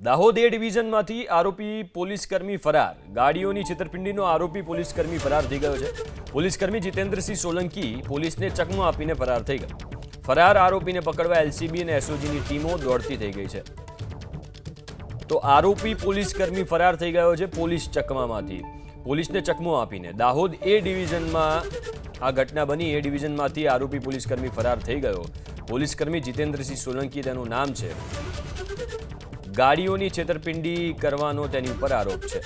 દાહોદ એ ડિવિઝનમાંથી આરોપી પોલીસકર્મી ફરાર. ગાડીઓની છેતરપિંડીનો આરોપી પોલીસકર્મી ફરાર થઈ ગયો છે. પોલીસકર્મી જીતેન્દ્રસિંહ સોલંકી પોલીસને ચકમો આપીને ફરાર થઈ ગયો. ફરાર આરોપીને પકડવા એલસીબી અને એસઓજીની ટીમો દોડતી થઈ ગઈ છે. તો આરોપી પોલીસકર્મી ફરાર થઈ ગયો છે પોલીસ ચકમામાંથી. પોલીસને ચકમો આપીને દાહોદ એ ડિવિઝનમાં આ ઘટના બની. એ ડિવિઝનમાંથી આરોપી પોલીસકર્મી ફરાર થઈ ગયો. પોલીસકર્મી જીતેન્દ્રસિંહ સોલંકી તેનું નામ છે. ગાડીઓની છેતરપિંડી કરવાનો તેની ઉપર આરોપ છે.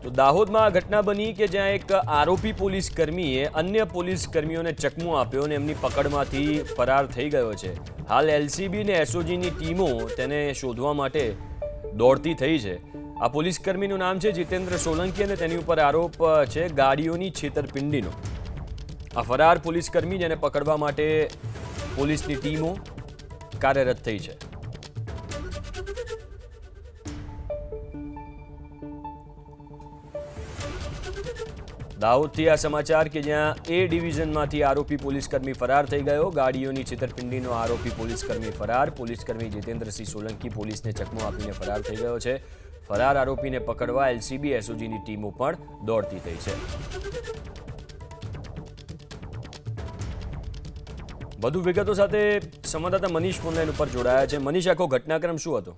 તો દાહોદમાં આ ઘટના બની કે જ્યાં એક આરોપી પોલીસકર્મીએ અન્ય પોલીસકર્મીઓને ચકમો આપ્યો અને એમની પકડમાંથી ફરાર થઈ ગયો છે. હાલ એલસીબી અને એસઓજીની ટીમો તેને શોધવા માટે દોડતી થઈ છે. આ પોલીસકર્મીનું નામ છે જીતેન્દ્ર સોલંકી અને તેની ઉપર આરોપ છે ગાડીઓની છેતરપિંડીનો. આ ફરાર પોલીસકર્મી જેને પકડવા માટે પોલીસની ટીમો કાર્યરત થઈ છે. દાહોદથી આ સમાચાર કે જ્યાં એ ડિવિઝનમાંથી આરોપી પોલીસકર્મી ફરાર થઈ ગયો. ગાડીઓની છેતરપિંડીનો આરોપી પોલીસકર્મી ફરાર. પોલીસકર્મી જીતેન્દ્રસિંહ સોલંકી પોલીસને ચકમો આપીને ફરાર થઈ ગયો છે. ફરાર આરોપીને પકડવા એલસીબી એસઓજીની ટીમો પણ દોડતી થઈ છે. વધુ વિગતો સાથે સંવાદદાતા મનીષ ફોનલાઈન ઉપર જોડાયા છે. મનીષ, આખો ઘટનાક્રમ શું હતો?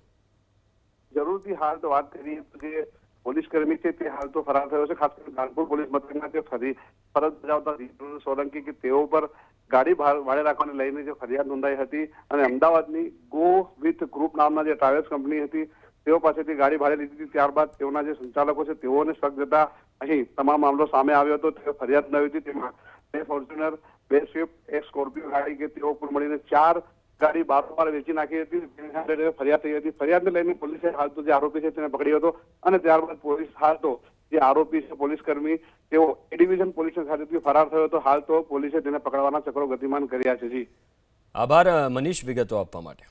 જરૂરથી હાલ તો વાત કરીએ તો જે પોલીસકર્મી છે તે હાલ તો ફરાર થયો છે. ખાસ કરીને કાનપુર પોલીસ મથકમાં તે ફરજ બજાવતા જીતેન્દ્ર સોલંકી કે તેઓ પર ગાડી ભાડે રાખવાને લઈને જે ફરિયાદ નોંધાઈ હતી અને અમદાવાદની ગો વિથ ગ્રુપ નામના જે ટ્રાવેલ્સ કંપની હતી તેઓ પાસેથી ગાડી ભાડે લીધી હતી. ત્યારબાદ તેઓના જે સંચાલકો છે તેઓને શક જતા અહીં તમામ મામલો સામે આવ્યો હતો. તેઓ ફરિયાદ નોંધી હતી. તેમાં 2 ફોર્ચ્યુનર, 2 સ્વિફ્ટ, 1 સ્કોર્પિયો ગાડી કે તેઓ કુલ મળીને 4 ગાડી બારોબાર વેચી નાખી હતી. ફરિયાદ થઈ હતી. ફરિયાદને લઈને પોલીસે હાલ તો જે આરોપી છે તેને પકડ્યો હતો અને ત્યારબાદ પોલીસ હાલ તો જે આરોપી છે પોલીસકર્મી તેઓ એ ડિવિઝન પોલીસ ખાતેથી ફરાર થયો હતો. હાલ તો પોલીસે તેને પકડવાના ચક્રો ગતિમાન કર્યા છે. જી આભાર મનીષ વિગતો આપવા માટે.